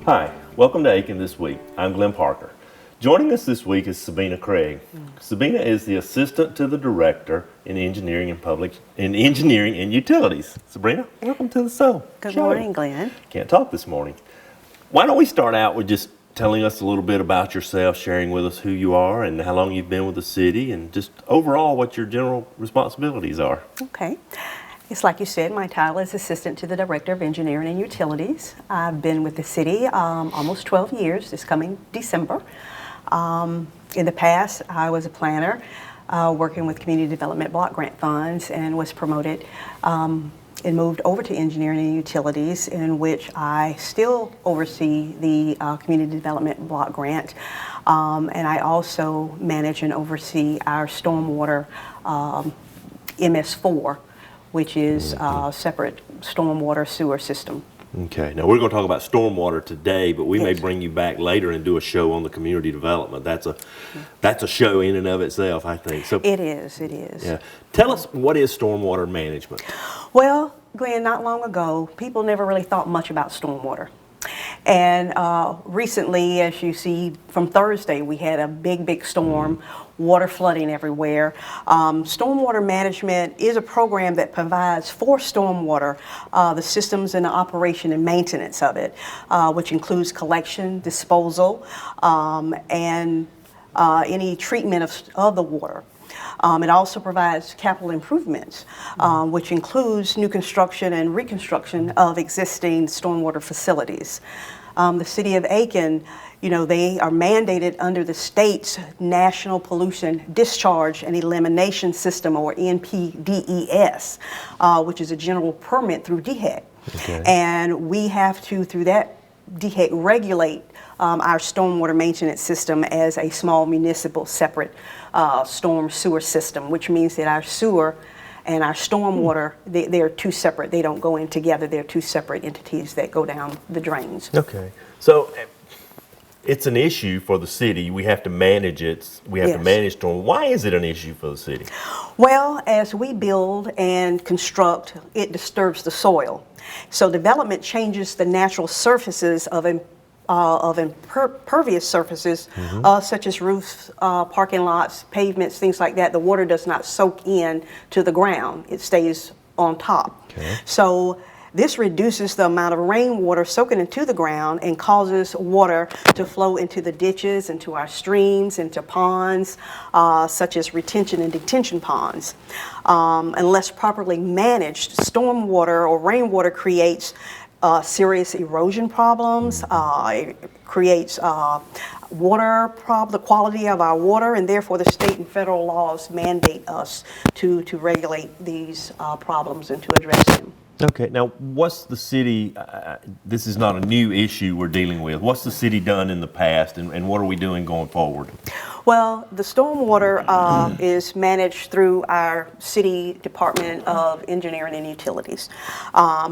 Hi, welcome to Aiken This Week. I'm Glenn Parker. Joining us this week is Sabina Craig. Sabina is the Assistant to the Director in Engineering and Utilities. Sabina, welcome to the show. Good morning, Glenn. Can't talk this morning. Why don't we start out with just telling us a little bit about yourself, sharing with us who you are and how long you've been with the city, and just overall what your general responsibilities are. Okay. It's like you said, my title is Assistant to the Director of Engineering and Utilities. I've been with the city almost 12 years, this coming December. In the past, I was a planner working with community development block grant funds and was promoted and moved over to engineering and utilities, in which I still oversee the community development block grant. And I also manage and oversee our stormwater MS4, which is a separate stormwater sewer system. Okay, now we're going to talk about stormwater today, but we may bring you back later and do a show on the community development. That's a show in and of itself, I think. So It is. yeah, tell us, what is stormwater management? Well, Glenn, not long ago, people never really thought much about stormwater. And recently, as you see from Thursday, we had a big storm, water flooding everywhere. Stormwater management is a program that provides for stormwater the systems and the operation and maintenance of it, which includes collection, disposal, and any treatment of the water. It also provides capital improvements, which includes new construction and reconstruction of existing stormwater facilities. The City of Aiken, they are mandated under the state's National Pollution Discharge and Elimination System, or NPDES, which is a general permit through DHEC. Okay. And we have to, through that DHEC, regulate our stormwater maintenance system as a small municipal separate storm sewer system, which means that our sewer and our stormwater, they're two separate. They don't go in together. They're two separate entities that go down the drains. Okay. So it's an issue for the city. We have to manage it. We have to manage storm. Why is it an issue for the city? Well, as we build and construct, it disturbs the soil. So development changes the natural surfaces of impervious surfaces, such as roofs, parking lots, pavements, things like that. The water does not soak in to the ground. It stays on top. Okay. So this reduces the amount of rainwater soaking into the ground and causes water to flow into the ditches, into our streams, into ponds, such as retention and detention ponds. Unless properly managed, stormwater or rainwater creates serious erosion problems. It creates the quality of our water, and therefore the state and federal laws mandate us to regulate these problems and to address them. Okay, now what's the city, this is not a new issue we're dealing with, what's the city done in the past and what are we doing going forward? Well, the stormwater is managed through our city Department of Engineering and Utilities.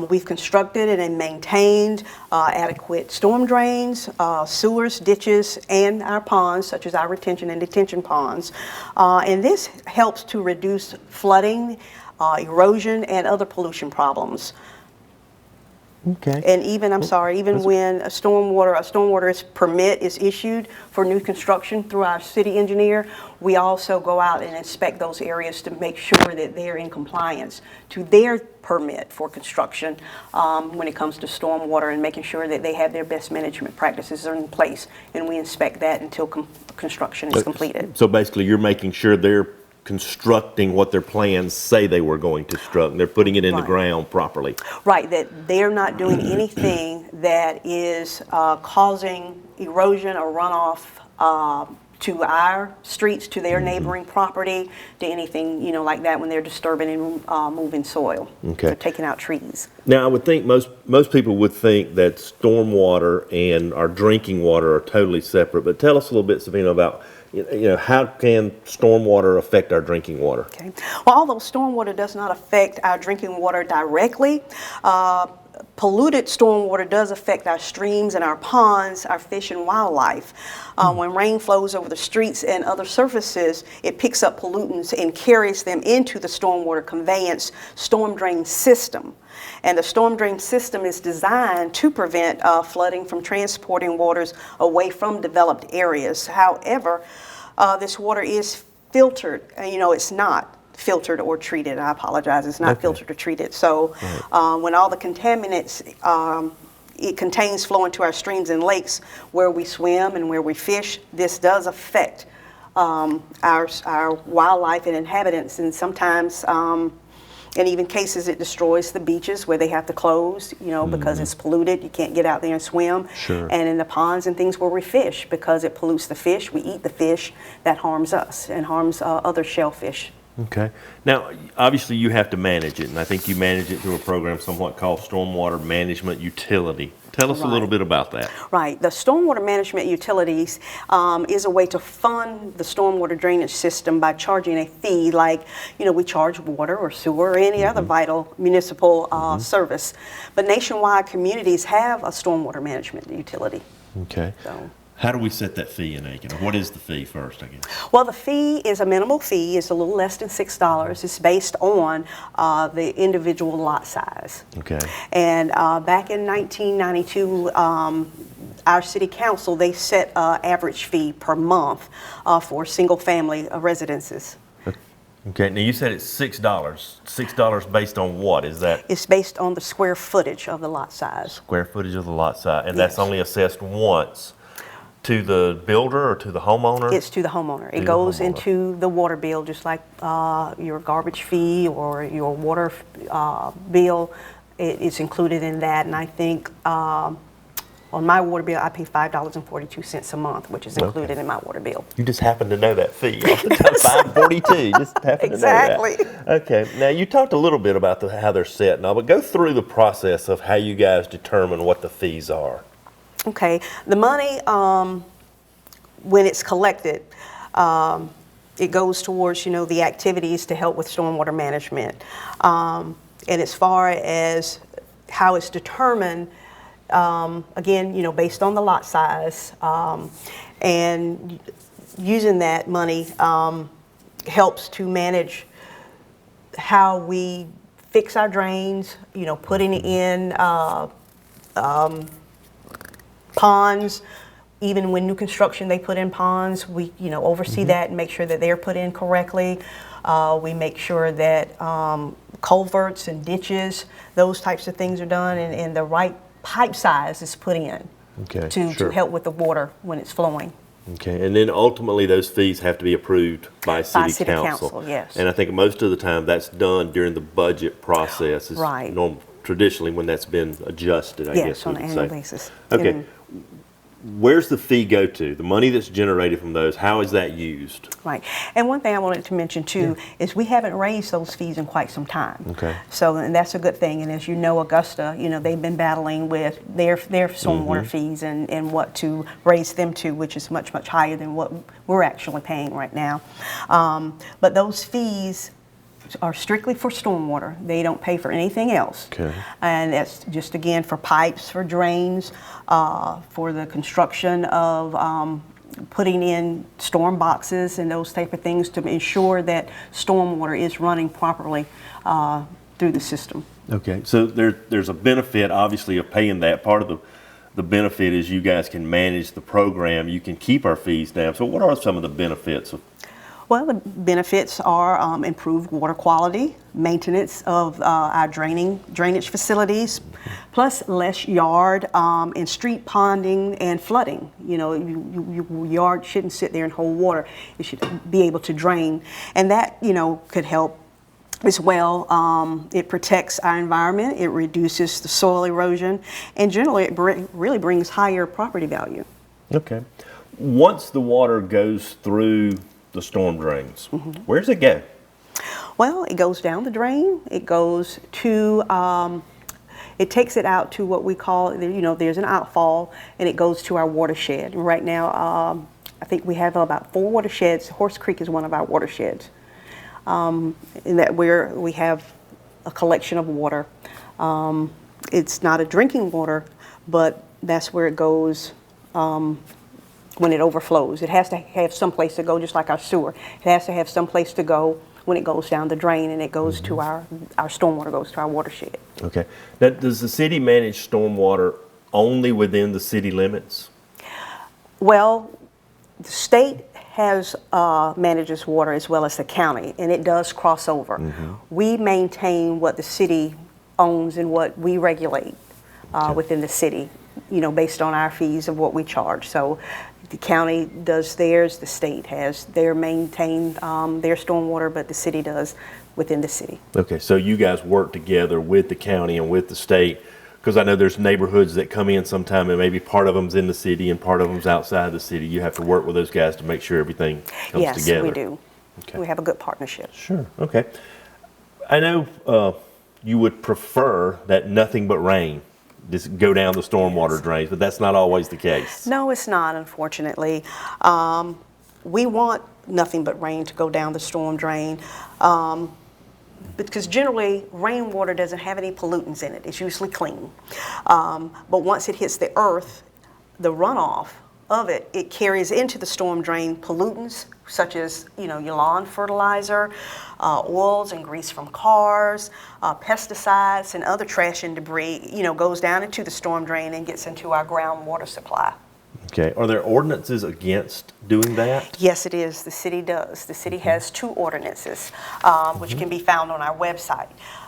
We've constructed and maintained adequate storm drains, sewers, ditches, and our ponds, such as our retention and detention ponds. And this helps to reduce flooding, erosion, and other pollution problems. Okay. And even, when a stormwater permit is issued for new construction through our city engineer, we also go out and inspect those areas to make sure that they're in compliance to their permit for construction when it comes to stormwater, and making sure that they have their best management practices in place. And we inspect that until construction is completed. So basically you're making sure they're constructing what their plans say they were going to construct. They're putting it in the ground properly. Right, that they're not doing anything that is causing erosion or runoff to our streets, to their neighboring property, to anything, like that, when they're disturbing and moving soil. Okay. Or taking out trees. Now, I would think most people would think that stormwater and our drinking water are totally separate, but tell us a little bit, Sabina, about how can stormwater affect our drinking water? Okay. Well, although stormwater does not affect our drinking water directly, polluted stormwater does affect our streams and our ponds, our fish and wildlife. When rain flows over the streets and other surfaces, it picks up pollutants and carries them into the stormwater conveyance storm drain system. And the storm drain system is designed to prevent flooding from transporting waters away from developed areas. However, this water is filtered. It's not filtered or treated. I apologize. It's not filtered or treated. So when all the contaminants it contains flow into our streams and lakes where we swim and where we fish, this does affect our wildlife and inhabitants. And sometimes, in even cases, it destroys the beaches where they have to close, because it's polluted. You can't get out there and swim. Sure. And in the ponds and things where we fish, because it pollutes the fish, we eat the fish, that harms us and harms other shellfish. Okay. Now, obviously, you have to manage it, and I think you manage it through a program somewhat called Stormwater Management Utility. Tell us a little bit about that. Right. The Stormwater Management Utilities is a way to fund the stormwater drainage system by charging a fee, like, we charge water or sewer or any other vital municipal service. But nationwide communities have a stormwater management utility. Okay. So. How do we set that fee in Aiken? Or what is the fee first, I guess? Well, the fee is a minimal fee. It's a little less than $6. It's based on the individual lot size. Okay. And back in 1992, our city council, they set an average fee per month for single-family residences. Okay, now you said it's $6. $6 based on what? Is that? It's based on the square footage of the lot size. Square footage of the lot size, and that's only assessed once. To the builder or to the homeowner? It's to the homeowner. It goes into the water bill, just like your garbage fee or your water bill. It's included in that, and I think on my water bill, I pay $5.42 a month, which is included in my water bill. You just happen to know that fee. $5.42. Just happen to know that. Okay. Now you talked a little bit about how they're set and all, but go through the process of how you guys determine what the fees are. Okay, the money, when it's collected, it goes towards, the activities to help with stormwater management. And as far as how it's determined, again, based on the lot size, and using that money helps to manage how we fix our drains, putting in ponds. Even when new construction, they put in ponds. We, oversee that and make sure that they're put in correctly. We make sure that culverts and ditches, those types of things are done, and the right pipe size is put in to help with the water when it's flowing. Okay, and then ultimately those fees have to be approved by City Council. Yes. And I think most of the time that's done during the budget process. Is right. Traditionally when that's been adjusted, I guess. Yes, on an annual basis. Okay. Where's the fee go to? The money that's generated from those, how is that used? Right. And one thing I wanted to mention too is we haven't raised those fees in quite some time. Okay. So, and that's a good thing. And as you know, Augusta, they've been battling with their stormwater fees and what to raise them to, which is much, much higher than what we're actually paying right now. But those fees are strictly for stormwater. They don't pay for anything else. Okay. And that's just, again, for pipes, for drains, for the construction of putting in storm boxes and those type of things to ensure that stormwater is running properly through the system. Okay, so there's a benefit, obviously, of paying that. Part of the benefit is you guys can manage the program. You can keep our fees down. So what are some of the benefits of? Well, the benefits are improved water quality, maintenance of our drainage facilities, plus less yard and street ponding and flooding. Your yard shouldn't sit there and hold water. It should be able to drain. And that, could help as well. It protects our environment, it reduces the soil erosion, and generally it really brings higher property value. Okay. Once the water goes through the storm drains, where does it go? Well, it goes down the drain. It goes to, it takes it out to what we call, there's an outfall, and it goes to our watershed. And right now, I think we have about 4 watersheds. Horse Creek is one of our watersheds, in that we have a collection of water. it's not a drinking water, but that's where it goes when it overflows. It has to have some place to go, just like our sewer. It has to have some place to go when it goes down the drain, and it goes to our stormwater goes to our watershed. Okay. Now, does the city manage stormwater only within the city limits? Well, the state has manages water as well as the county, and it does cross over. We maintain what the city owns and what we regulate within the city, based on our fees of what we charge. So the county does theirs, the state has their maintain their stormwater, but the city does within the city. Okay, so you guys work together with the county and with the state, because I know there's neighborhoods that come in sometime and maybe part of them's in the city and part of them's outside the city. You have to work with those guys to make sure everything comes together. Yes, we do. Okay. We have a good partnership. Sure, okay. I know you would prefer that nothing but rain just go down the stormwater drains, but that's not always the case. No, it's not, unfortunately. We want nothing but rain to go down the storm drain. Because generally rainwater doesn't have any pollutants in it. It's usually clean. But once it hits the earth, the runoff of it, it carries into the storm drain pollutants such as your lawn fertilizer, oils and grease from cars, pesticides and other trash and debris, goes down into the storm drain and gets into our groundwater supply. Okay, are there ordinances against doing that? Yes, it is. The city does. The city has 2 ordinances, which can be found on our website.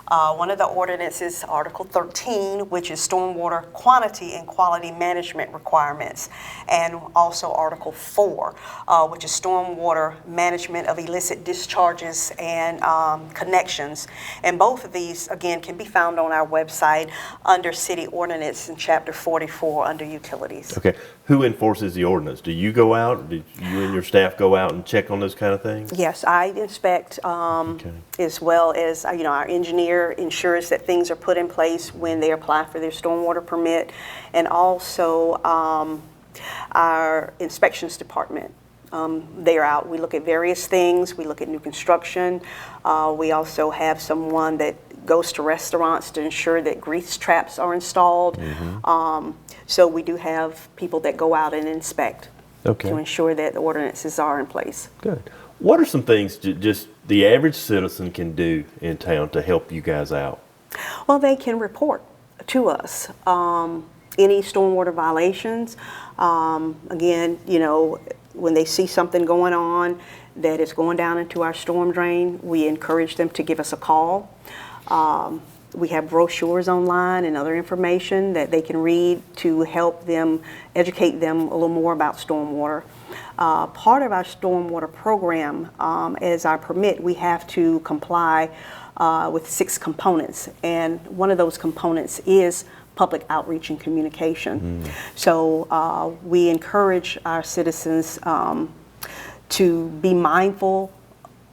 One of the ordinances, Article 13, which is stormwater quantity and quality management requirements, and also Article 4, which is stormwater management of illicit discharges and connections. And both of these, again, can be found on our website under City Ordinance in Chapter 44 under Utilities. Okay, who enforces the ordinance? Do you go out? Do you and your staff go out and check on those kind of things? Yes, I inspect as well as, our engineer ensures that things are put in place when they apply for their stormwater permit, and also our inspections department. They're out. We look at various things. We look at new construction. We also have someone that goes to restaurants to ensure that grease traps are installed. So we do have people that go out and inspect to ensure that the ordinances are in place. Good. What are some things just the average citizen can do in town to help you guys out? Well, they can report to us any stormwater violations. Again, when they see something going on that is going down into our storm drain, we encourage them to give us a call. We have brochures online and other information that they can read to help them, educate them a little more about stormwater. Part of our stormwater program, as our permit, we have to comply with 6 components, and one of those components is public outreach and communication. So we encourage our citizens to be mindful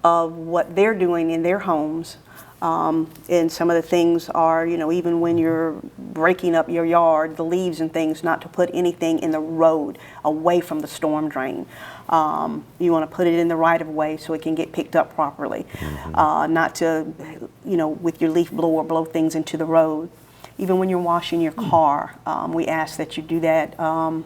of what they're doing in their homes. And some of the things are, even when you're breaking up your yard, the leaves and things, not to put anything in the road away from the storm drain. You want to put it in the right of way so it can get picked up properly. Not to, with your leaf blower, blow things into the road. Even when you're washing your car, we ask that you do that on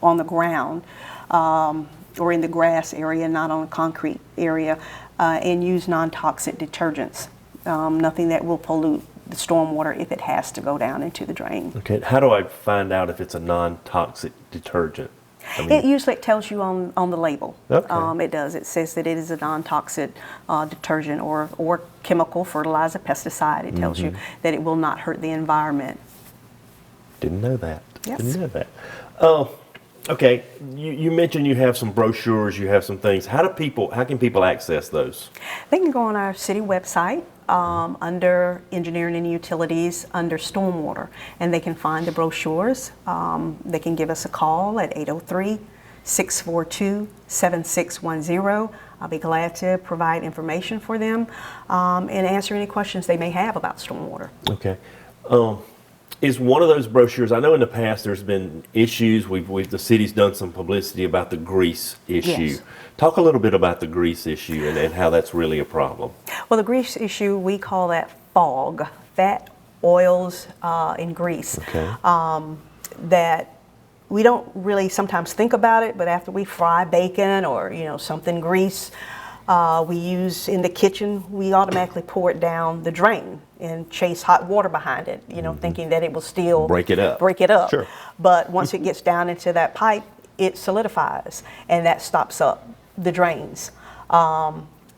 the ground or in the grass area, not on a concrete area, and use non-toxic detergents. Nothing that will pollute the stormwater if it has to go down into the drain. Okay, how do I find out if it's a non-toxic detergent? It usually tells you on the label. Okay. It does. It says that it is a non-toxic detergent or chemical, fertilizer, pesticide. It tells you that it will not hurt the environment. Didn't know that. Yes. Didn't know that. Okay, you mentioned you have some brochures, you have some things. How can people access those? They can go on our city website under Engineering and Utilities, under Stormwater, and they can find the brochures. They can give us a call at 803-642-7610. I'll be glad to provide information for them and answer any questions they may have about stormwater. Okay. Is one of those brochures, I know in the past there's been issues, the city's done some publicity about the grease issue. Yes. Talk a little bit about the grease issue and how that's really a problem. Well, the grease issue, we call that FOG, fat, oils, and grease. Okay. That we don't really sometimes think about it, but after we fry bacon or something grease, we use in the kitchen, we automatically pour it down the drain and chase hot water behind it, thinking that it will still Break it up. Break it up. Sure. But once it gets down into that pipe, it solidifies, and that stops up the drains.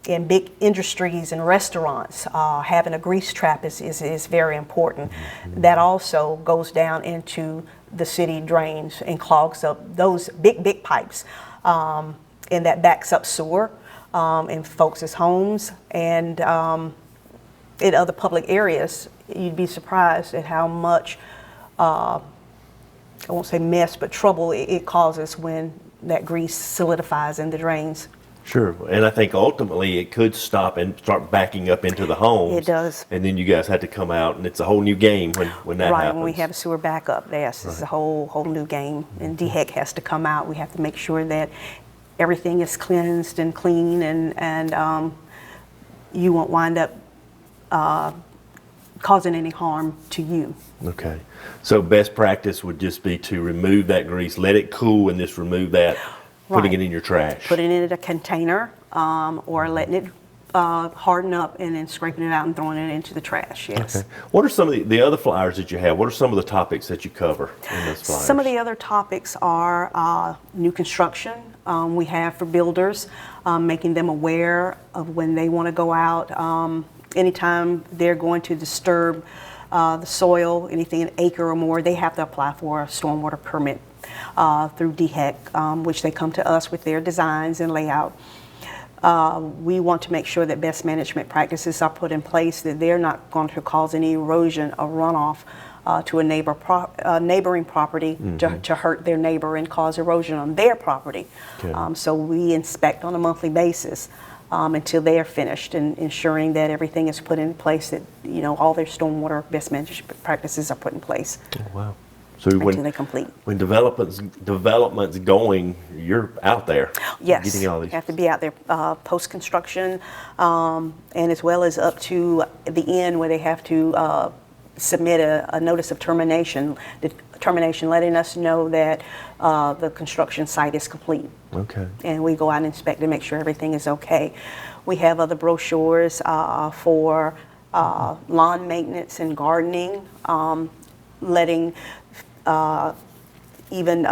In big industries and restaurants, having a grease trap is very important. That also goes down into the city drains and clogs up those big pipes, and that backs up sewer in folks' homes and in other public areas. You'd be surprised at how much, I won't say mess, but trouble it causes when that grease solidifies in the drains. Sure, and I think ultimately it could stop and start backing up into the homes. It does. And then you guys had to come out, and it's a whole new game when that Right, happens. when we have a sewer backup, yes, it's a whole new game. And DHEC has to come out. We have to make sure that everything is cleansed and clean, and you won't wind up causing any harm to you. Okay, so best practice would just be to remove that grease, let it cool, and just remove that, putting Right. it in your trash. Putting it in a container, or letting it harden up and then scraping it out and throwing it into the trash, yes. Okay. What are some of the other flyers that you have? What are some of the topics that you cover in those flyers? Some of the other topics are new construction. We have for builders, making them aware of when they want to go out. Anytime they're going to disturb the soil, anything an acre or more, they have to apply for a stormwater permit through DHEC, which they come to us with their designs and layout. We want to make sure that best management practices are put in place, that they're not going to cause any erosion or runoff to a neighboring property to hurt their neighbor and cause erosion on their property. Okay. So we inspect on a monthly basis until they are finished, and ensuring that everything is put in place, that all their stormwater best management practices are put in place Oh, wow. So until they complete. when development's going, you're out there. Yes, Getting all you these. have to be out there post-construction, and as well as up to the end where they have to submit a notice of termination, letting us know that the construction site is complete. Okay. And we go out and inspect to make sure everything is okay. We have other brochures for lawn maintenance and gardening, letting even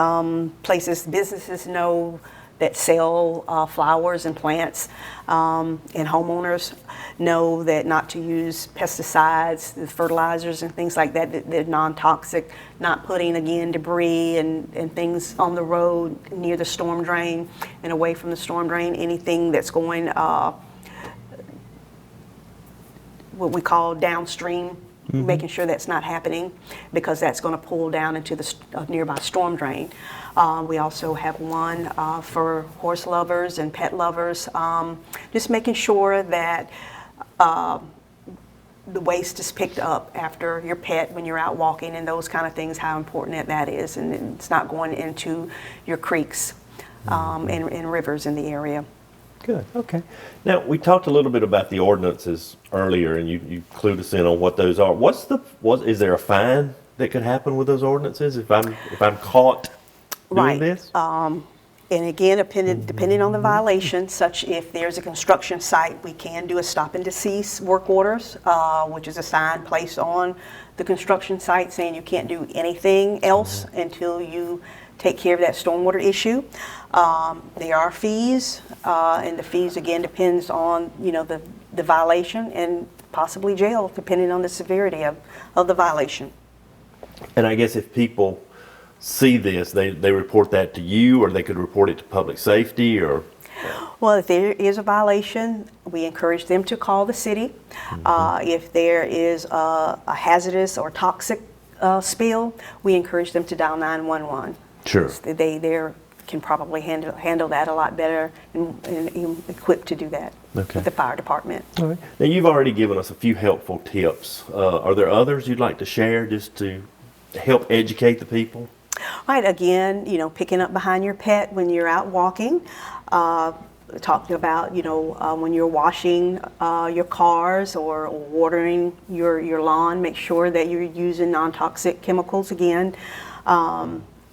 businesses know that sell flowers and plants, and homeowners know that not to use pesticides, the fertilizers and things like that, that they're non-toxic, not putting, again, debris and things on the road near the storm drain and away from the storm drain, anything that's going what we call downstream, making sure that's not happening, because that's going to pull down into the nearby storm drain. We also have one for horse lovers and pet lovers, just making sure that the waste is picked up after your pet when you're out walking and those kind of things, how important that is, and it's not going into your creeks and rivers in the area. Good. Okay. Now we talked a little bit about the ordinances earlier, and you clued us in on what those are. Is there a fine that could happen with those ordinances if I'm caught doing Right. this? And again, depending on the violation, such if there's a construction site, we can do a stop and desist work orders, which is a sign placed on the construction site saying you can't do anything else until you take care of that stormwater issue. There are fees, and the fees again depends on the violation and possibly jail, depending on the severity of the violation. And I guess if people see this, they report that to you, or they could report it to public safety, or Well, if there is a violation, we encourage them to call the city. If there is a hazardous or toxic spill, we encourage them to dial 911. Sure. They can probably handle that a lot better and equipped to do that Okay. with the fire department. All right. Now you've already given us a few helpful tips. Are there others you'd like to share just to help educate the people? Right, again, picking up behind your pet when you're out walking. talked about, when you're washing your cars or watering your lawn, make sure that you're using non-toxic chemicals again.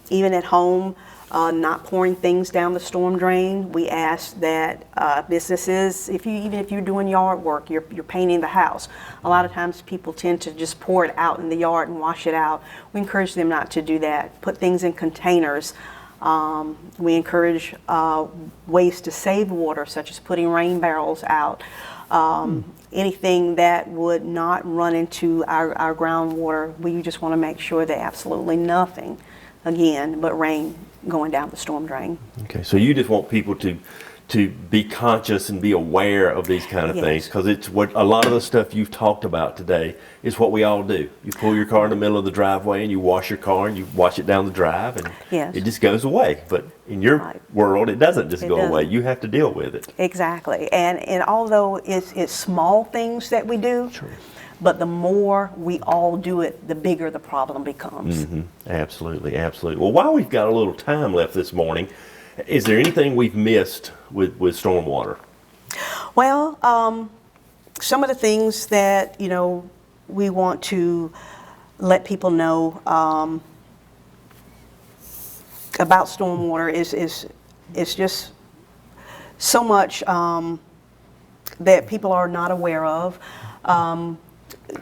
Even at home, not pouring things down the storm drain. We ask that businesses, even if you're doing yard work, you're painting the house, a lot of times people tend to just pour it out in the yard and wash it out. We encourage them not to do that. Put things in containers. We encourage ways to save water, such as putting rain barrels out. Anything that would not run into our groundwater, we just want to make sure that absolutely nothing, again, but rain going down the storm drain. Okay, so you just want people to be conscious and be aware of these kind of things, because it's what a lot of the stuff you've talked about today is what we all do. You pull your car in the middle of the driveway and you wash your car and you wash it down the drive and it just goes away. But in your world, it doesn't just go away. You have to deal with it. Exactly. And although it's small things that we do, but the more we all do it, the bigger the problem becomes. Absolutely, absolutely. Well, while we've got a little time left this morning, is there anything we've missed with stormwater? Well, some of the things that, we want to let people know about stormwater is just so much that people are not aware of.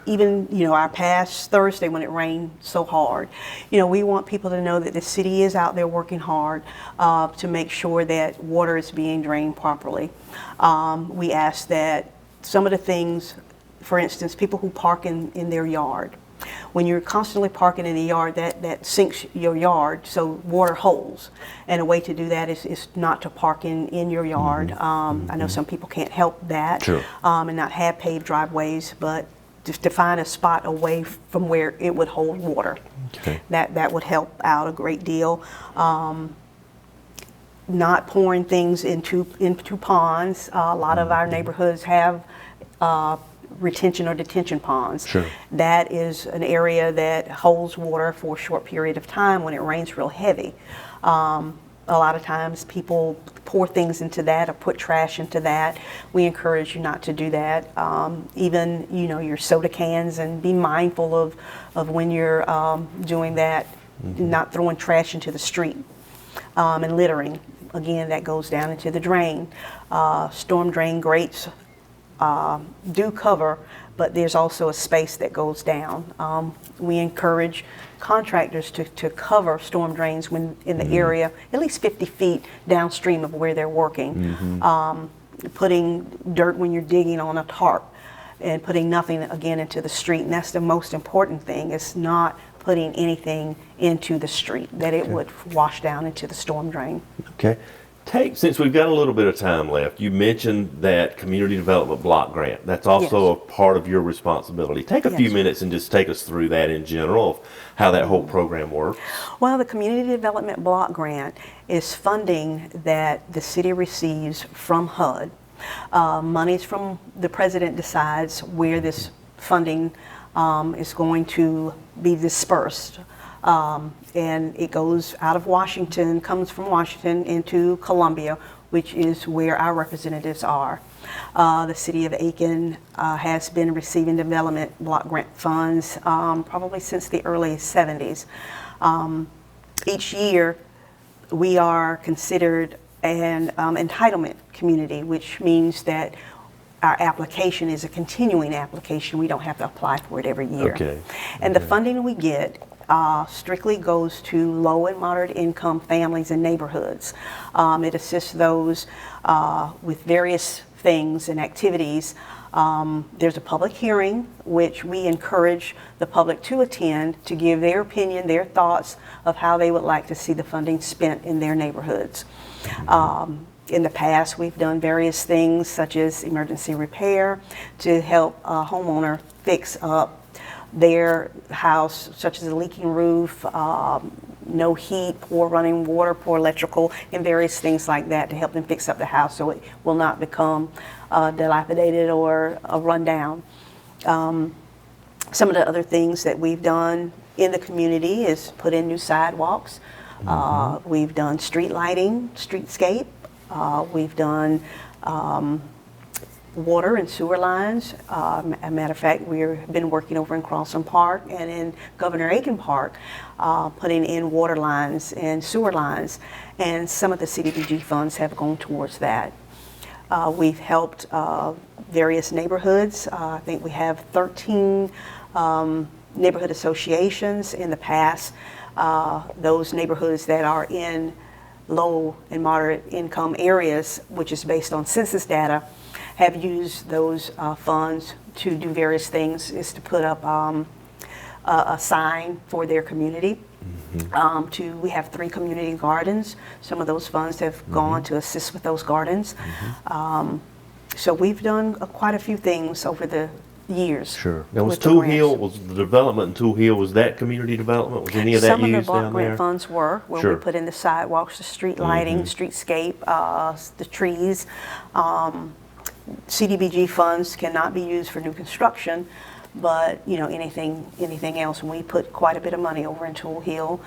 Even, our past Thursday when it rained so hard, we want people to know that the city is out there working hard to make sure that water is being drained properly. We ask that some of the things, for instance, people who park in their yard, when you're constantly parking in the yard, that sinks your yard, so water holds. And a way to do that is not to park in your yard. I know some people can't help that and not have paved driveways, but just to find a spot away from where it would hold water. That would help out a great deal. Not pouring things into ponds. A lot of our neighborhoods have retention or detention ponds. That is an area that holds water for a short period of time when it rains real heavy. A lot of times people pour things into that or put trash into that. We encourage you not to do that. Even, your soda cans, and be mindful of when you're doing that, not throwing trash into the street and littering. Again, that goes down into the drain. Storm drain grates do cover, but there's also a space that goes down. We encourage contractors to cover storm drains when in the area, at least 50 feet downstream of where they're working. Putting dirt when you're digging on a tarp, and putting nothing again into the street. And that's the most important thing, is not putting anything into the street that it would wash down into the storm drain. Okay. Since we've got a little bit of time left, you mentioned that community development block grant. That's also a part of your responsibility. Take a few minutes and just take us through that in general, of how that whole program works. Well, the community development block grant is funding that the city receives from HUD. Monies from the president decides where this funding is going to be dispersed. And it goes out of Washington, comes from Washington into Columbia, which is where our representatives are. The City of Aiken has been receiving development block grant funds probably since the early 70s. Each year, we are considered an entitlement community, which means that our application is a continuing application. We don't have to apply for it every year. And the funding we get strictly goes to low and moderate income families and neighborhoods. It assists those with various things and activities. There's a public hearing, which we encourage the public to attend to give their opinion, their thoughts of how they would like to see the funding spent in their neighborhoods. In the past, we've done various things such as emergency repair to help a homeowner fix up their house, such as a leaking roof, no heat, poor running water, poor electrical, and various things like that to help them fix up the house so it will not become dilapidated or run down. Some of the other things that we've done in the community is put in new sidewalks. We've done street lighting, streetscape. We've done water and sewer lines. A matter of fact, we've been working over in Crossland Park and in Governor Aiken Park, putting in water lines and sewer lines, and some of the CDBG funds have gone towards that. We've helped various neighborhoods. I think we have 13 neighborhood associations in the past. Those neighborhoods that are in low and moderate income areas, which is based on census data, have used those funds to do various things, is to put up a sign for their community. We have 3 community gardens. Some of those funds have gone to assist with those gardens. So we've done quite a few things over the years. Sure. Now, was with the Tool grants. Hill, was the development in Tool Hill, was that community development? Was any of that Some of the used block down grant there? funds were, where Sure. we put in the sidewalks, the street lighting, streetscape, the trees. CDBG funds cannot be used for new construction, but anything else. And we put quite a bit of money over in Tool Hill.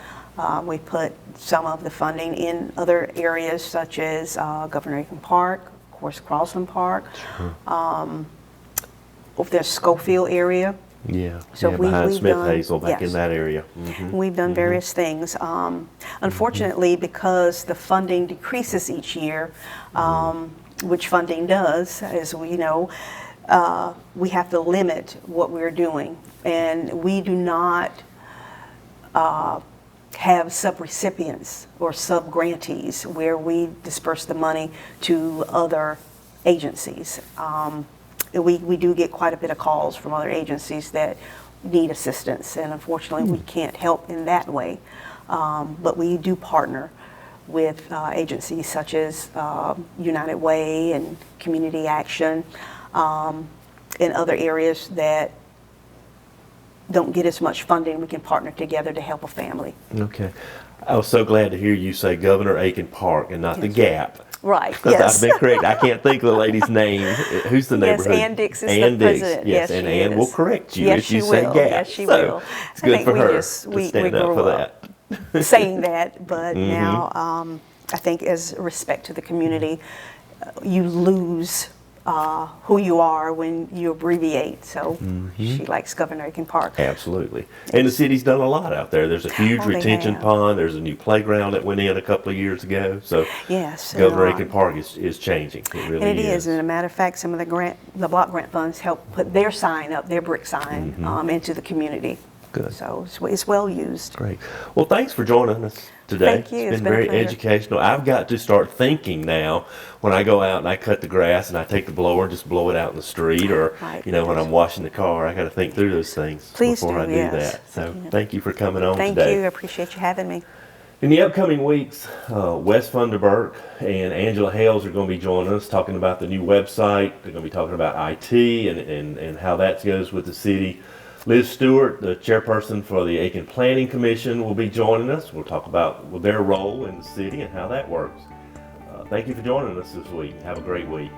We put some of the funding in other areas such as Governor Aiken Park, of course Crossland Park. Over there, Schofield area. Yeah. So yeah, we've behind Smith done- Hazel, back in yes. that area. We've done various things. Unfortunately, because the funding decreases each year, which funding does, as we know, we have to limit what we're doing. And we do not have sub-recipients or sub-grantees where we disperse the money to other agencies. We do get quite a bit of calls from other agencies that need assistance, and unfortunately we can't help in that way. But we do partner with agencies such as United Way and Community Action in other areas that don't get as much funding. We can partner together to help a family. Okay. I was so glad to hear you say Governor Aiken Park and not the Gap. Right, Because yes. I've been correct. I can't think of the lady's name. Who's the Yes, neighborhood? Ann Dix is Ann the Dix. president. Yes, Yes, and she Ann will is. correct you Yes, if you she say will. Gap. Yes, she So will. it's I good think for we her just- to we stand up grew for up that. saying that, but now I think as respect to the community, you lose who you are when you abbreviate. So she likes Governor Aiken Park. Absolutely. And the city's done a lot out there. There's a huge Oh, they retention have. pond. There's a new playground that went in a couple of years ago. So Yes, Governor and, Aiken Park is changing. It really And it is. And as a matter of fact, some of the block grant funds help put their sign up, their brick sign, into the community. Good. So it's well used. Great. Well, thanks for joining us today. Thank you. It's It's been been a very pleasure. educational. I've got to start thinking now when I go out and I cut the grass and I take the blower and just blow it out in the street, or Right. when I'm washing the car, I got to think through those things Please before do, I do yes. that. So thank you for coming on Thank today. you. I appreciate you having me. In the upcoming weeks, Wes Funderburk and Angela Hales are going to be joining us talking about the new website. They're going to be talking about IT and how that goes with the city. Liz Stewart, the chairperson for the Aiken Planning Commission, will be joining us. We'll talk about their role in the city and how that works. Thank you for joining us this week. Have a great week.